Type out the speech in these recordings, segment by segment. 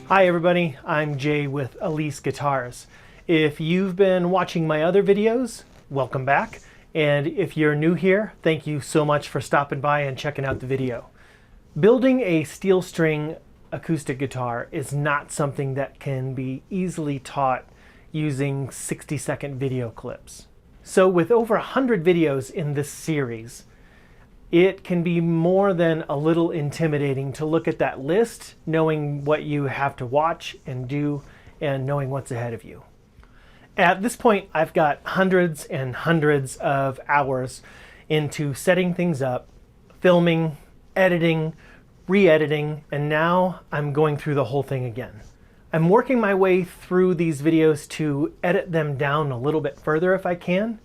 Hi everybody, I'm Jay with Elise Guitars. If you've been watching my other videos, welcome back. And if you're new here, thank you so much for stopping by and checking out the video. Building a steel string acoustic guitar is not something that can be easily taught using 60-second video clips. So with over 100 videos in this series, it can be more than a little intimidating to look at that list, knowing what you have to watch and do, and knowing what's ahead of you. At this point, I've got hundreds and hundreds of hours into setting things up, filming, editing, re-editing, and now I'm going through the whole thing again. I'm working my way through these videos to edit them down a little bit further if I can,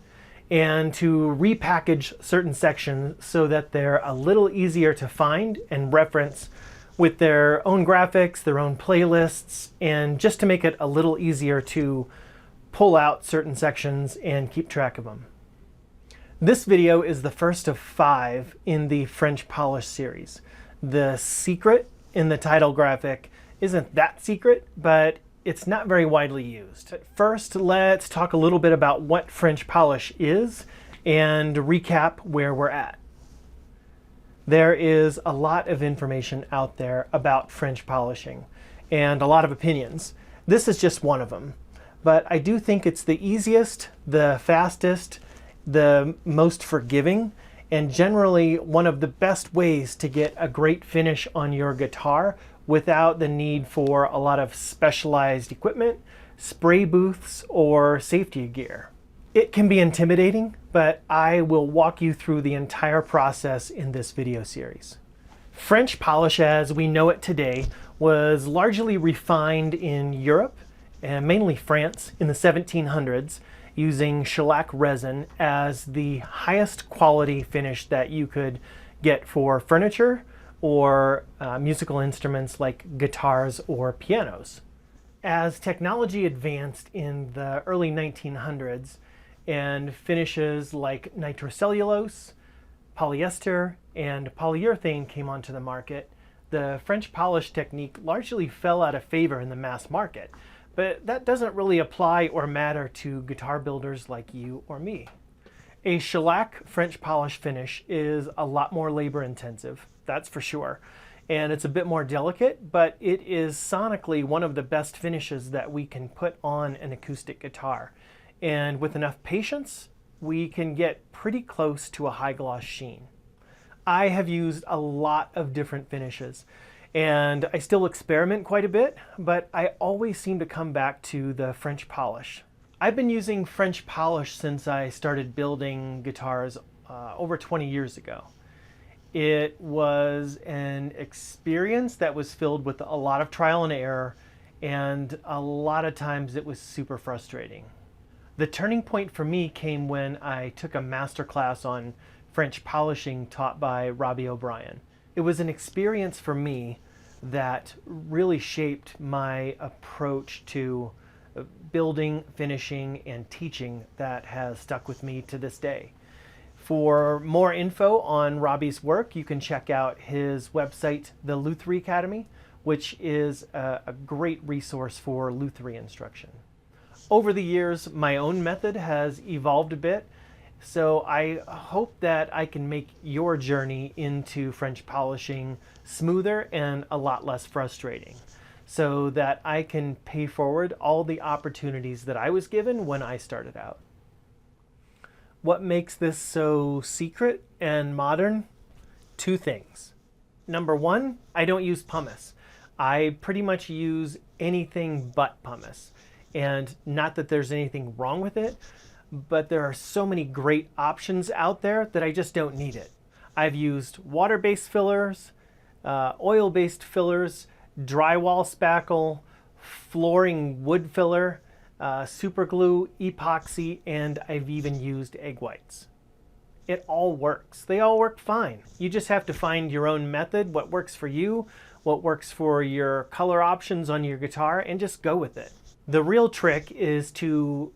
and to repackage certain sections so that they're a little easier to find and reference with their own graphics, their own playlists, and just to make it a little easier to pull out certain sections and keep track of them. This video is the first of 5 in the French polish series. The secret in the title graphic isn't that secret, but it's not very widely used. First, let's talk a little bit about what French polish is and recap where we're at. There is a lot of information out there about French polishing and a lot of opinions. This is just one of them, but I do think it's the easiest, the fastest, the most forgiving, and generally one of the best ways to get a great finish on your guitar without the need for a lot of specialized equipment, spray booths, or safety gear. It can be intimidating, but I will walk you through the entire process in this video series. French polish as we know it today was largely refined in Europe, and mainly France, in the 1700s, using shellac resin as the highest quality finish that you could get for furniture or musical instruments like guitars or pianos. As technology advanced in the early 1900s and finishes like nitrocellulose, polyester, and polyurethane came onto the market, the French polish technique largely fell out of favor in the mass market. But that doesn't really apply or matter to guitar builders like you or me. A shellac French polish finish is a lot more labor intensive, that's for sure. And it's a bit more delicate, but it is sonically one of the best finishes that we can put on an acoustic guitar. And with enough patience, we can get pretty close to a high gloss sheen. I have used a lot of different finishes, and I still experiment quite a bit, but I always seem to come back to the French polish. I've been using French polish since I started building guitars over 20 years ago. It was an experience that was filled with a lot of trial and error, and a lot of times it was super frustrating. The turning point for me came when I took a master class on French polishing taught by Robbie O'Brien. It was an experience for me that really shaped my approach to building, finishing, and teaching that has stuck with me to this day. For more info on Robbie's work, you can check out his website, the Lutherie Academy, which is a great resource for Lutherie instruction. Over the years, my own method has evolved a bit, so I hope that I can make your journey into French polishing smoother and a lot less frustrating, so that I can pay forward all the opportunities that I was given when I started out. What makes this so secret and modern? 2 things. Number 1, I don't use pumice. I pretty much use anything but pumice. And not that there's anything wrong with it, but there are so many great options out there that I just don't need it. I've used water-based fillers, oil-based fillers, drywall spackle, flooring wood filler, super glue, epoxy, and I've even used egg whites. It all works. They all work fine. You just have to find your own method, what works for you, what works for your color options on your guitar, and just go with it. The real trick is to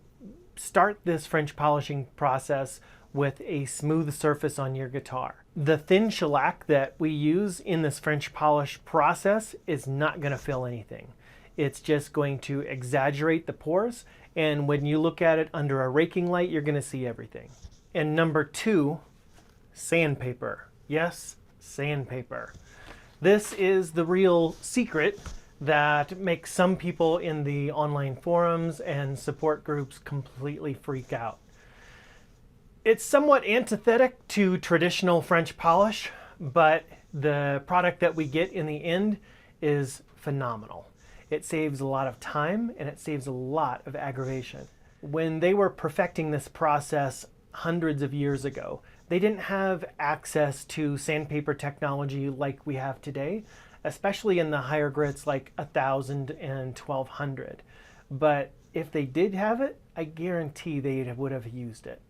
start this French polishing process with a smooth surface on your guitar. The thin shellac that we use in this French polish process is not going to fill anything. It's just going to exaggerate the pores, and when you look at it under a raking light, you're going to see everything. And number 2, sandpaper. Yes, sandpaper. This is the real secret that makes some people in the online forums and support groups completely freak out. It's somewhat antithetic to traditional French polish, but the product that we get in the end is phenomenal. It saves a lot of time and it saves a lot of aggravation. When they were perfecting this process hundreds of years ago, they didn't have access to sandpaper technology like we have today, especially in the higher grits like 1000 and 1200. But if they did have it, I guarantee they would have used it.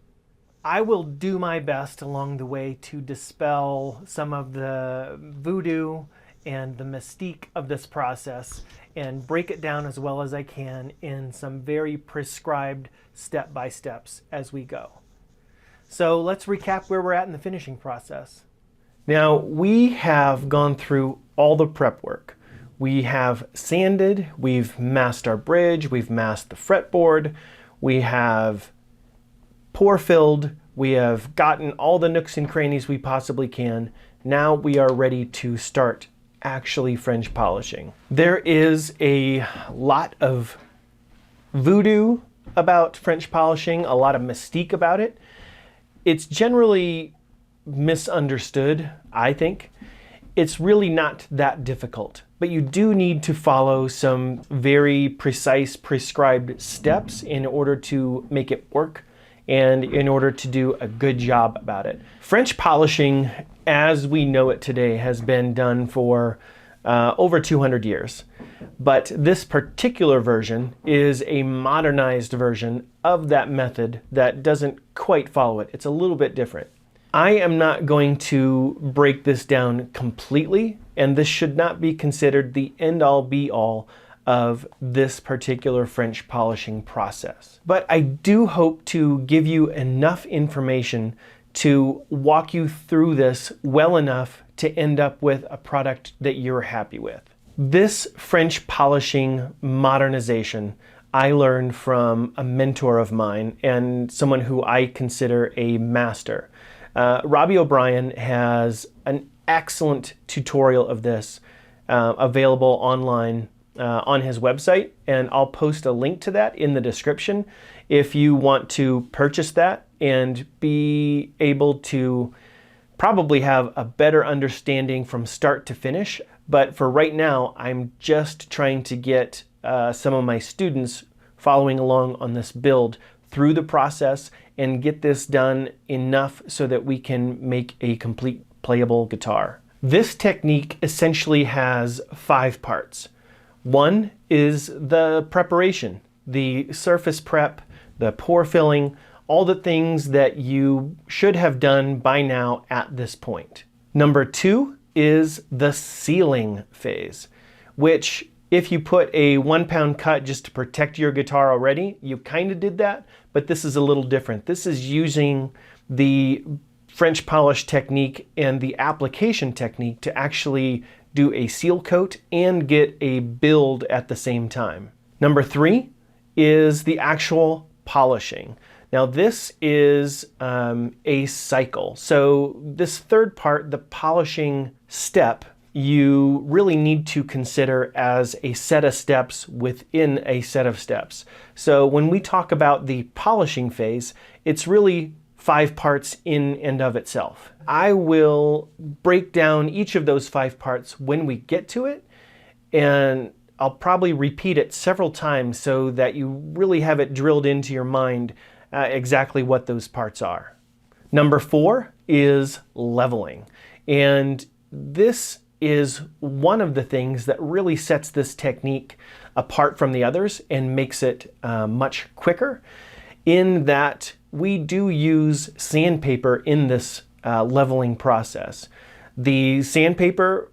I will do my best along the way to dispel some of the voodoo and the mystique of this process and break it down as well as I can in some very prescribed step-by-steps as we go. So let's recap where we're at in the finishing process. Now, we have gone through all the prep work. We have sanded, we've masked our bridge, we've masked the fretboard, we have pore filled, we have gotten all the nooks and crannies we possibly can. Now we are ready to start actually French polishing. There is a lot of voodoo about French polishing, a lot of mystique about it. It's generally misunderstood, I think. It's really not that difficult, but you do need to follow some very precise, prescribed steps in order to make it work and in order to do a good job about it. French polishing, as we know it today, has been done for over 200 years. But this particular version is a modernized version of that method that doesn't quite follow it. It's a little bit different. I am not going to break this down completely, and this should not be considered the end-all be-all of this particular French polishing process. But I do hope to give you enough information to walk you through this well enough to end up with a product that you're happy with. This French polishing modernization I learned from a mentor of mine and someone who I consider a master. Robbie O'Brien has an excellent tutorial of this available online on his website, and I'll post a link to that in the description if you want to purchase that and be able to probably have a better understanding from start to finish. But for right now, I'm just trying to get some of my students following along on this build through the process and get this done enough so that we can make a complete playable guitar. This technique essentially has 5 parts. 1 is the preparation, the surface prep, the pore filling, all the things that you should have done by now at this point. Number 2 is the sealing phase, which if you put a 1-pound cut just to protect your guitar already, you kind of did that, but this is a little different. This is using the French polish technique and the application technique to actually do a seal coat and get a build at the same time. Number 3 is the actual polishing. Now this is a cycle. So this third part, the polishing step, you really need to consider as a set of steps within a set of steps. So when we talk about the polishing phase, it's really 5 parts in and of itself. I will break down each of those 5 parts when we get to it, and I'll probably repeat it several times so that you really have it drilled into your mind exactly what those parts are. Number 4 is leveling, and this is one of the things that really sets this technique apart from the others and makes it much quicker, in that we do use sandpaper in this leveling process. The sandpaper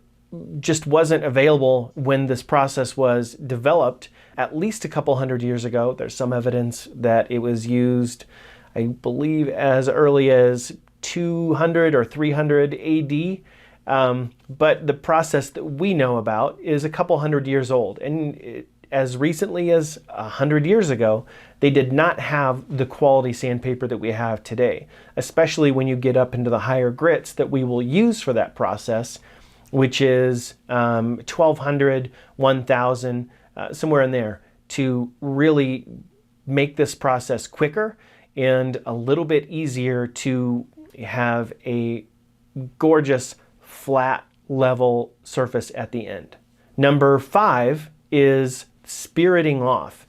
just wasn't available when this process was developed at least a couple hundred years ago. There's some evidence that it was used, I believe, as early as 200 or 300 AD. But the process that we know about is a couple hundred years old. And as recently as 100 years ago, they did not have the quality sandpaper that we have today, especially when you get up into the higher grits that we will use for that process, which is 1200, 1000, somewhere in there, to really make this process quicker and a little bit easier to have a gorgeous flat level surface at the end. Number 5 is spiriting off,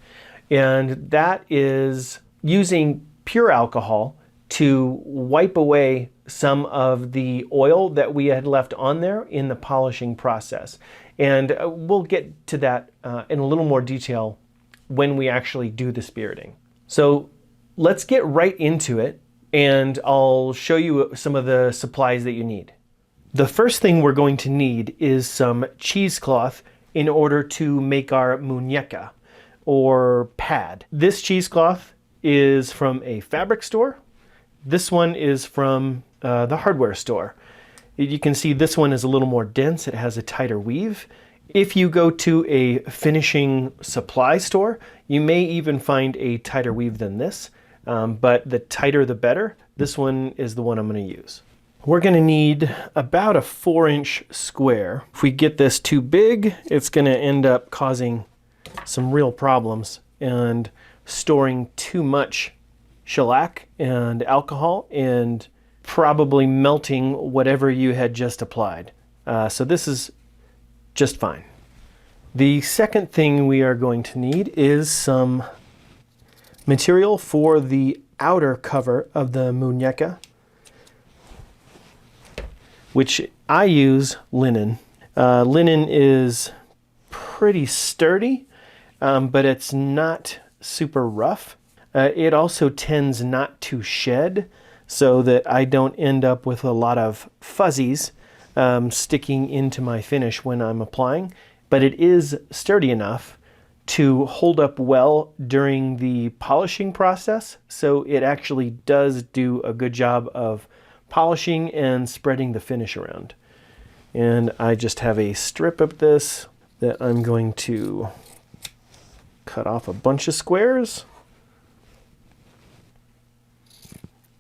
and that is using pure alcohol to wipe away some of the oil that we had left on there in the polishing process. And we'll get to that in a little more detail when we actually do the spiriting. So let's get right into it, and I'll show you some of the supplies that you need. The first thing we're going to need is some cheesecloth in order to make our muñeca, or pad. This cheesecloth is from a fabric store. This one is from the hardware store. You can see this one is a little more dense. It has a tighter weave. If you go to a finishing supply store, you may even find a tighter weave than this, but the tighter the better. This one is the one I'm going to use. We're going to need about a 4-inch square. If we get this too big, it's going to end up causing some real problems and storing too much shellac and alcohol and probably melting whatever you had just applied. So this is just fine. The second thing we are going to need is some material for the outer cover of the muñeca, which I use linen. Linen is pretty sturdy, but it's not super rough. It also tends not to shed, so that I don't end up with a lot of fuzzies sticking into my finish when I'm applying. But it is sturdy enough to hold up well during the polishing process, so it actually does do a good job of polishing and spreading the finish around. And I just have a strip of this that I'm going to cut off a bunch of squares.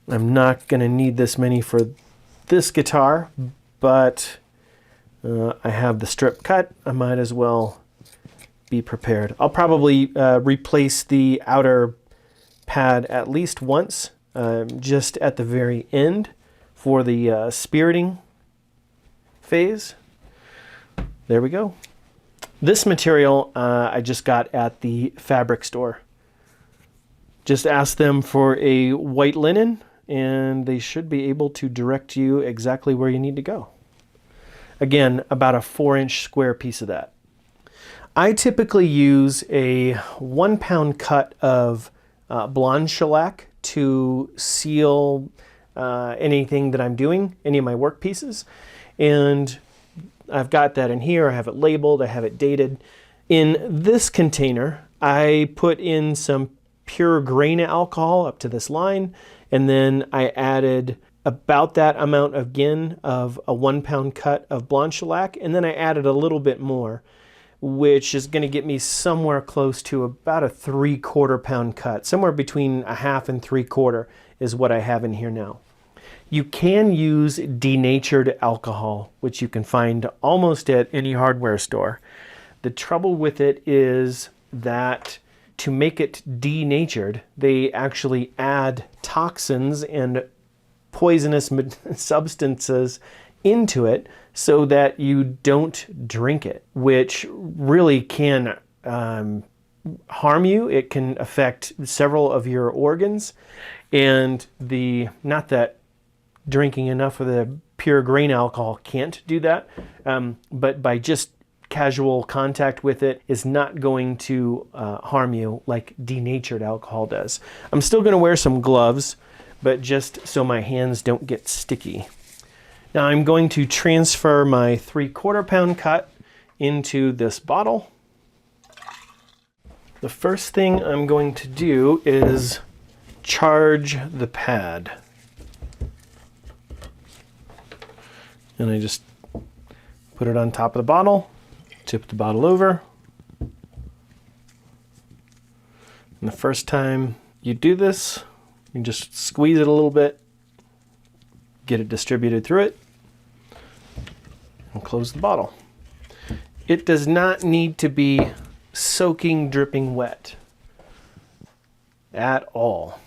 I'm not going to need this many for this guitar, but I have the strip cut. I might as well be prepared. I'll probably replace the outer pad at least once, just at the very end for the spiriting phase. There we go. This material I just got at the fabric store. Just ask them for a white linen and they should be able to direct you exactly where you need to go. Again, about a 4-inch square piece of that. I typically use a 1-pound cut of blonde shellac to seal anything that I'm doing, any of my work pieces. And I've got that in here. I have it labeled, I have it dated. In this container, I put in some pure grain alcohol up to this line, and then I added about that amount again of a 1-pound cut of blonde shellac, and then I added a little bit more, which is going to get me somewhere close to about a 3/4 pound cut. Somewhere between a half and 3/4 is what I have in here now. You can use denatured alcohol, which you can find almost at any hardware store. The trouble with it is that to make it denatured, they actually add toxins and poisonous substances into it so that you don't drink it, which really can harm you. It can affect several of your organs, and not that drinking enough of the pure grain alcohol can't do that, but by just casual contact with it is not going to harm you like denatured alcohol does. I'm still going to wear some gloves, but just so my hands don't get sticky. Now I'm going to transfer my 3/4 pound cut into this bottle. The first thing I'm going to do is charge the pad. And I just put it on top of the bottle, tip the bottle over, And the first time you do this, you just squeeze it a little bit, get it distributed through it, and close the bottle. It does not need to be soaking, dripping wet at all.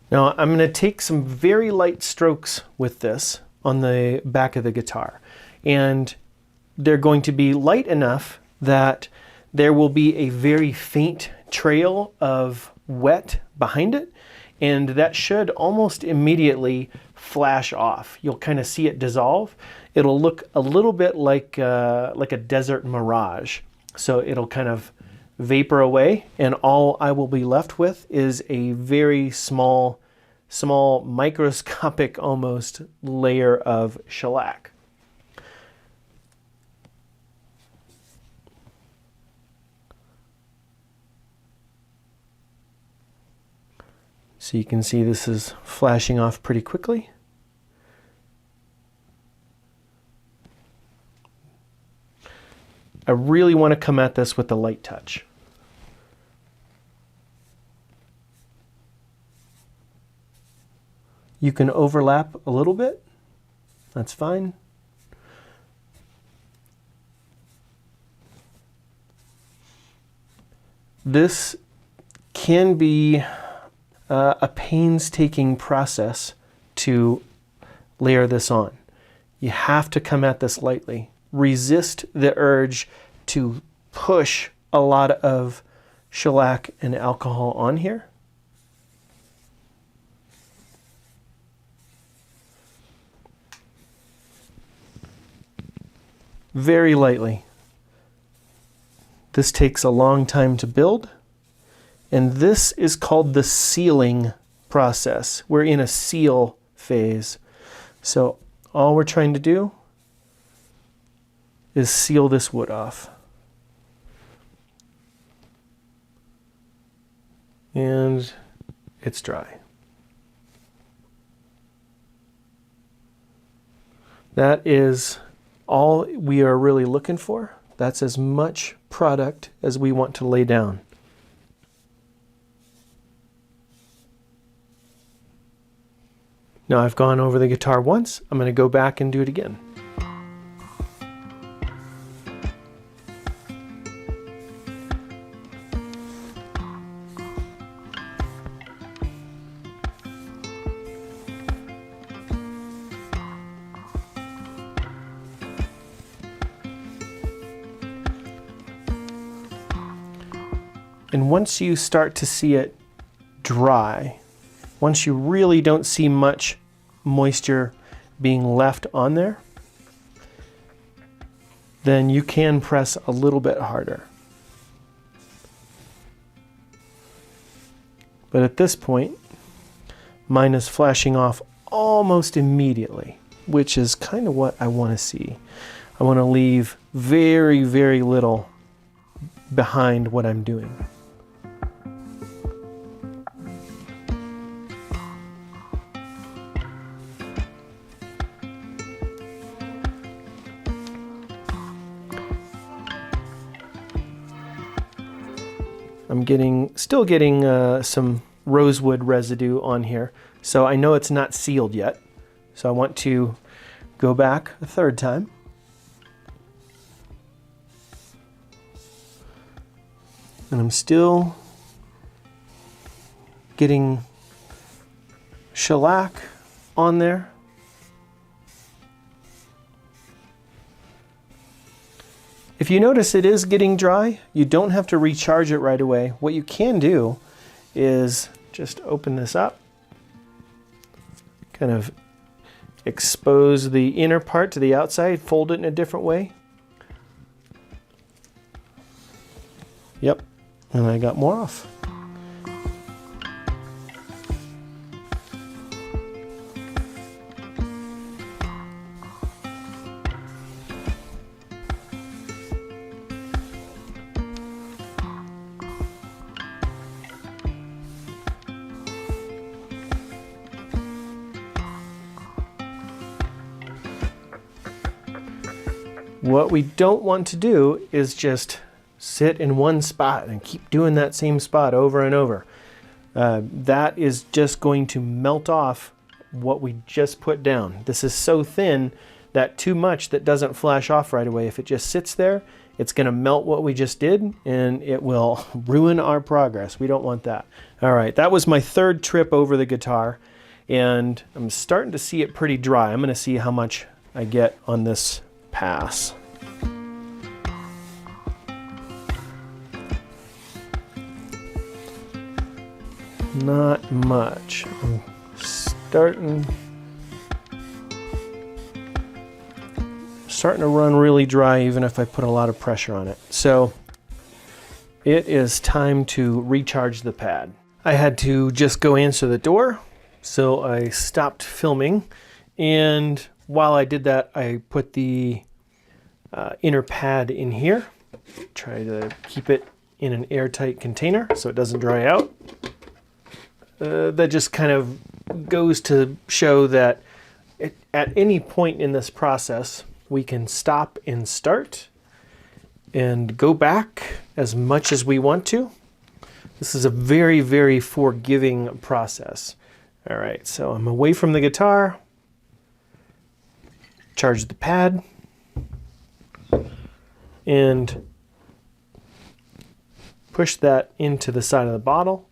Now I'm going to take some very light strokes with this on the back of the guitar, and they're going to be light enough that there will be a very faint trail of wet behind it, and that should almost immediately flash off. You'll kind of see it dissolve. It'll look a little bit like a desert mirage. So it'll kind of vapor away, and all I will be left with is a very small microscopic almost layer of shellac. So you can see this is flashing off pretty quickly. I really want to come at this with a light touch. You can overlap a little bit, that's fine. This can be a painstaking process to layer this on. You have to come at this lightly. Resist the urge to push a lot of shellac and alcohol on here. Very lightly. This takes a long time to build, and this is called the sealing process. We're in a seal phase. So all we're trying to do is seal this wood off. And it's dry. That is all we are really looking for. That's as much product as we want to lay down. Now I've gone over the guitar once, I'm going to go back and do it again. And once you start to see it dry, once you really don't see much moisture being left on there, then you can press a little bit harder. But at this point, mine is flashing off almost immediately, which is kind of what I want to see. I want to leave very, very little behind what I'm doing. I'm still getting some rosewood residue on here, so I know it's not sealed yet. So I want to go back a third time. And I'm still getting shellac on there. If you notice it is getting dry, you don't have to recharge it right away. What you can do is just open this up, kind of expose the inner part to the outside, fold it in a different way. Yep, and I got more off. What we don't want to do is just sit in one spot and keep doing that same spot over and over. That is just going to melt off what we just put down. This is so thin that too much that doesn't flash off right away. If it just sits there, it's going to melt what we just did and it will ruin our progress. We don't want that. All right, that was my third trip over the guitar and I'm starting to see it pretty dry. I'm going to see how much I get on this pass. Not much. I'm starting to run really dry even if I put a lot of pressure on it. So it is time to recharge the pad. I had to just go answer the door, so I stopped filming, and while I did that I put the inner pad in here. Try to keep it in an airtight container so it doesn't dry out. That just kind of goes to show that at any point in this process we can stop and start and go back as much as we want to. This is a very, very forgiving process. All right, so I'm away from the guitar, charge the pad, and push that into the side of the bottle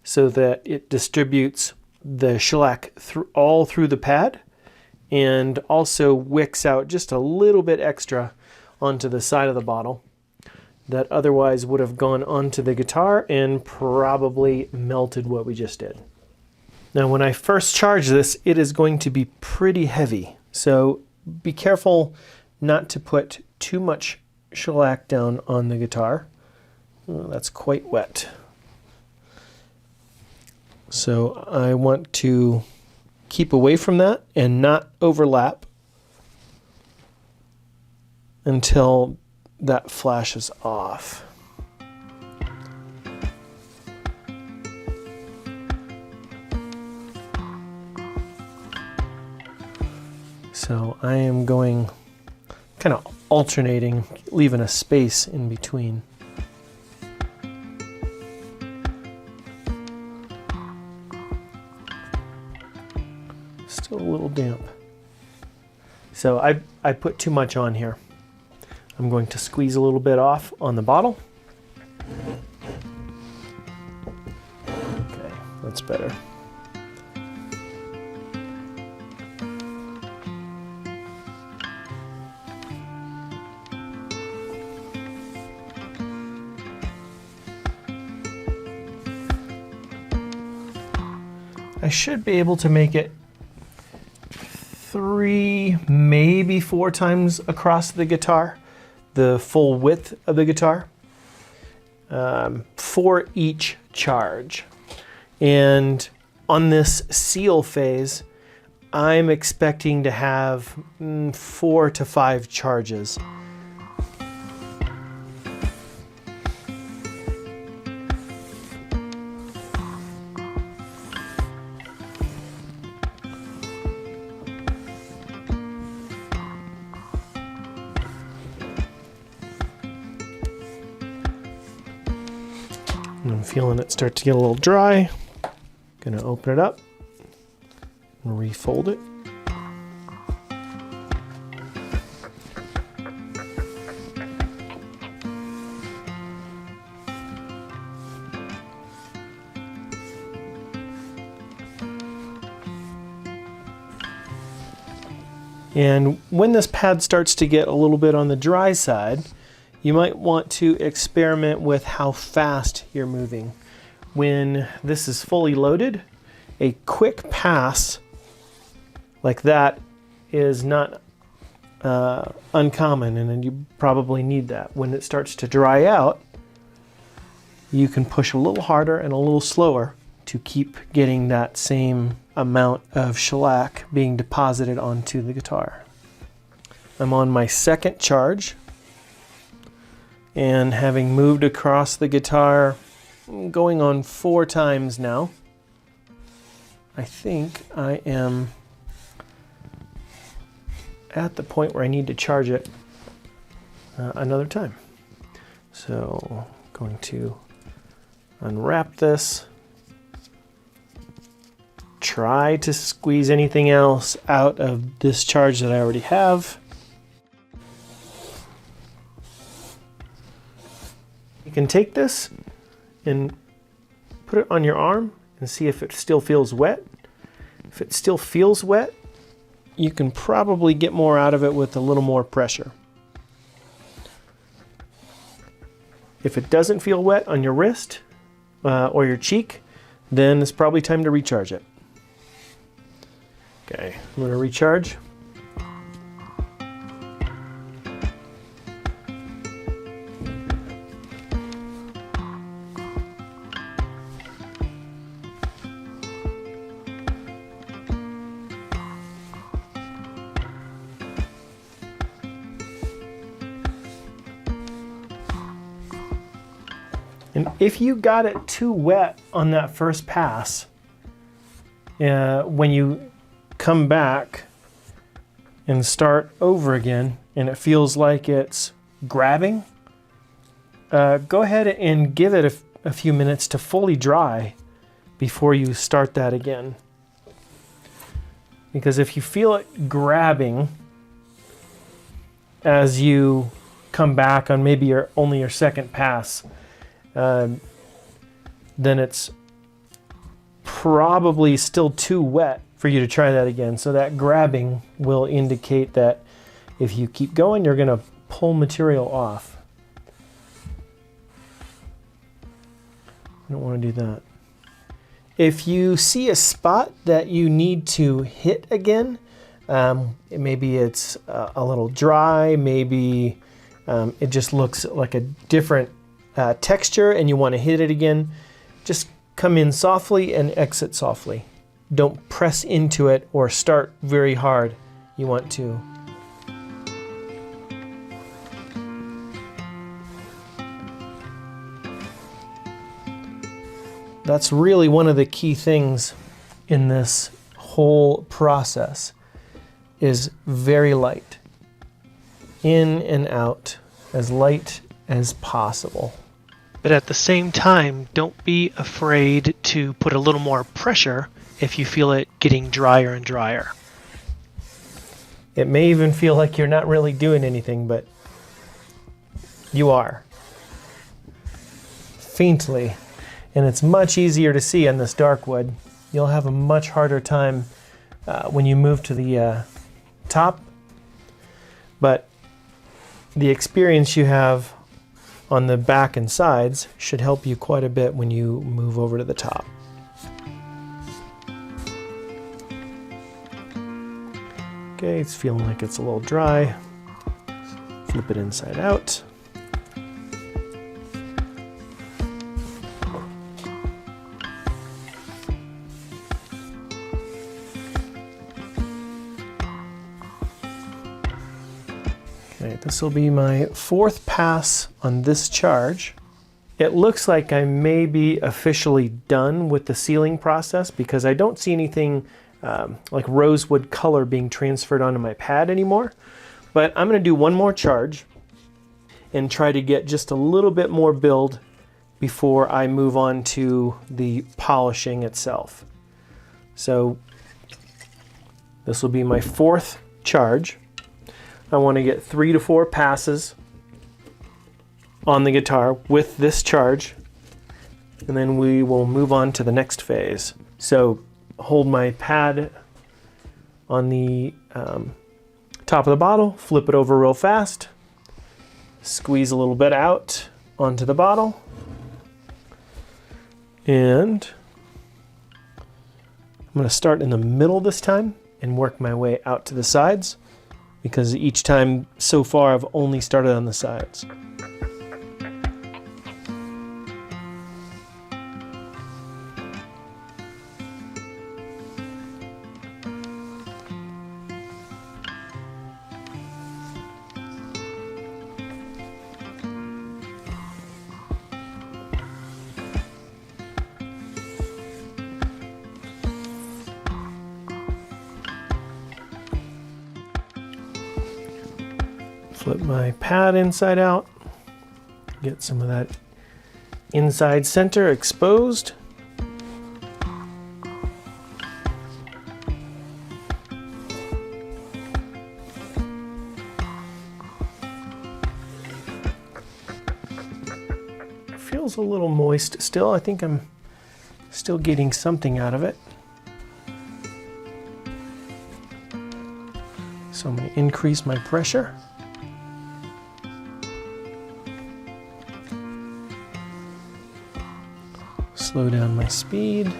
so that it distributes the shellac all through the pad and also wicks out just a little bit extra onto the side of the bottle that otherwise would have gone onto the guitar and probably melted what we just did. Now when I first charge this, it is going to be pretty heavy, so be careful not to put too much shellac down on the guitar. Oh, that's quite wet. So I want to keep away from that and not overlap until that flashes off. So I am going kind of alternating, leaving a space in between. Still a little damp. So I put too much on here. I'm going to squeeze a little bit off on the bottle. Okay, that's better. I should be able to make it 3, maybe 4 times across the guitar, the full width of the guitar, for each charge. And on this seal phase, I'm expecting to have 4 to 5 charges. I'm feeling it start to get a little dry. Gonna open it up and refold it. And when this pad starts to get a little bit on the dry side, you might want to experiment with how fast you're moving. When this is fully loaded, a quick pass like that is not uncommon, and you probably need that. When it starts to dry out, you can push a little harder and a little slower to keep getting that same amount of shellac being deposited onto the guitar. I'm on my second charge, and having moved across the guitar, going on 4 times now, I think I am at the point where I need to charge it another time. So I'm going to unwrap this. Try to squeeze anything else out of this charge that I already have. You can take this and put it on your arm and see if it still feels wet. If it still feels wet, you can probably get more out of it with a little more pressure. If it doesn't feel wet on your wrist or your cheek, then it's probably time to recharge it. Okay, I'm going to recharge. And if you got it too wet on that first pass, when you come back and start over again and it feels like it's grabbing, go ahead and give it a few minutes to fully dry before you start that again. Because if you feel it grabbing as you come back on maybe only your second pass, then it's probably still too wet for you to try that again. So that grabbing will indicate that if you keep going, you're going to pull material off. I don't want to do that. If you see a spot that you need to hit again, maybe it's a little dry, maybe it just looks like a different texture and you want to hit it again, just come in softly and exit softly. Don't press into it or start very hard. You want to That's really one of the key things in this whole process, is very light. In and out, as light as possible. But at the same time, don't be afraid to put a little more pressure if you feel it getting drier and drier. It may even feel like you're not really doing anything, but you are. Faintly. And it's much easier to see on this dark wood. You'll have a much harder time when you move to the top. But the experience you have on the back and sides should help you quite a bit when you move over to the top. Okay, it's feeling like it's a little dry. Flip it inside out. Okay, this will be my fourth pass on this charge. It looks like I may be officially done with the sealing process because I don't see anything like rosewood color being transferred onto my pad anymore. But I'm going to do one more charge and try to get just a little bit more build before I move on to the polishing itself. So this will be my fourth charge. I want to get 3 to 4 passes on the guitar with this charge, and then we will move on to the next phase. So hold my pad on the top of the bottle, flip it over real fast, squeeze a little bit out onto the bottle, and I'm going to start in the middle this time and work my way out to the sides, because each time so far I've only started on the sides. Flip my pad inside out, Get some of that inside center exposed. Feels a little moist still. I think I'm still getting something out of it. So I'm going to increase my pressure. Slow down my speed.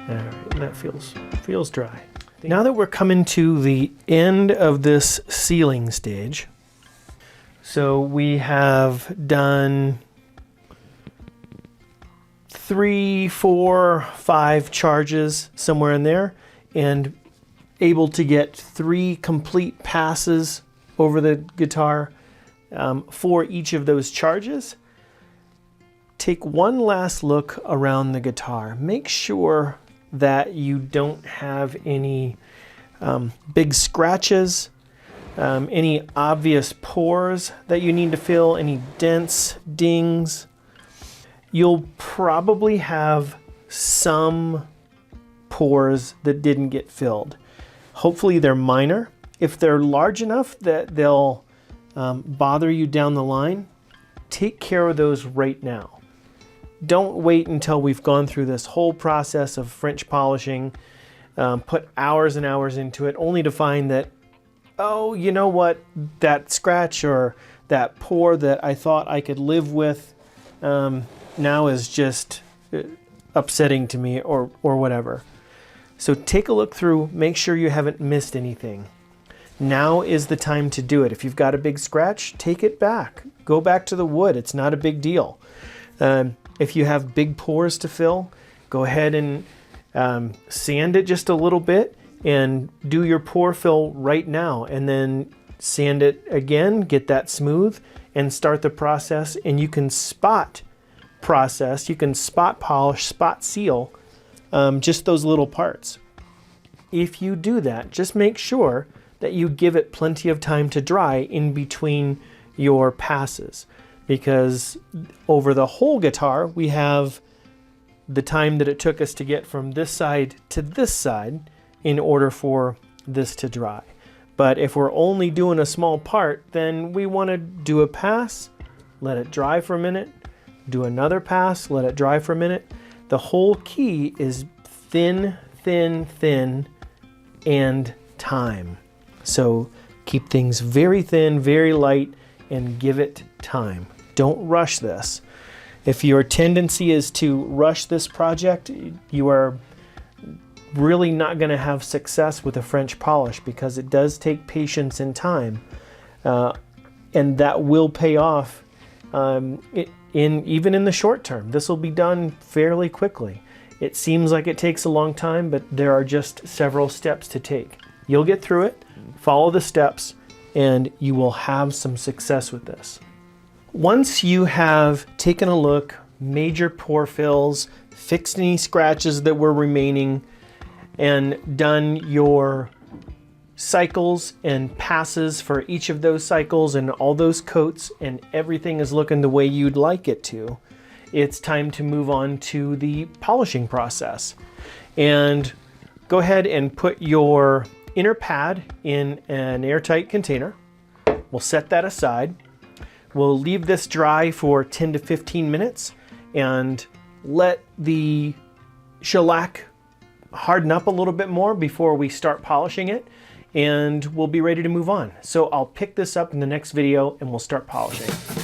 All right, that feels dry. Now that we're coming to the end of this sealing stage, so we have done 3, 4, 5 charges somewhere in there, and able to get 3 complete passes over the guitar for each of those charges. Take one last look around the guitar. Make sure that you don't have any big scratches, any obvious pores that you need to fill, any dents, dings. You'll probably have some pores that didn't get filled. Hopefully they're minor. If they're large enough that they'll bother you down the line, take care of those right now. Don't wait until we've gone through this whole process of French polishing, put hours and hours into it, only to find that, oh, you know what, that scratch or that pore that I thought I could live with now is just upsetting to me or whatever. So take a look through, make sure you haven't missed anything. Now is the time to do it. If you've got a big scratch, take it back. Go back to the wood. It's not a big deal. If you have big pores to fill, go ahead and sand it just a little bit and do your pore fill right now, and then sand it again, get that smooth, and start the process. And you can spot process, you can spot polish, spot seal just those little parts. If you do that, just make sure that you give it plenty of time to dry in between your passes, because over the whole guitar we have the time that it took us to get from this side to this side in order for this to dry. But if we're only doing a small part, then we want to do a pass, let it dry for a minute, do another pass, let it dry for a minute. The whole key is thin, thin, thin, and time. So keep things very thin, very light, and give it time. Don't rush this. If your tendency is to rush this project, you are really not going to have success with a French polish, because it does take patience and time, and that will pay off even in the short term. This will be done fairly quickly. It seems like it takes a long time, but there are just several steps to take. You'll get through it, follow the steps, and you will have some success with this. Once you have taken a look, made your pore fills, fixed any scratches that were remaining, and done your cycles and passes for each of those cycles and all those coats, and everything is looking the way you'd like it to, it's time to move on to the polishing process. And go ahead and put your inner pad in an airtight container. We'll set that aside. We'll leave this dry for 10 to 15 minutes and let the shellac harden up a little bit more before we start polishing it, and we'll be ready to move on. So I'll pick this up in the next video and we'll start polishing.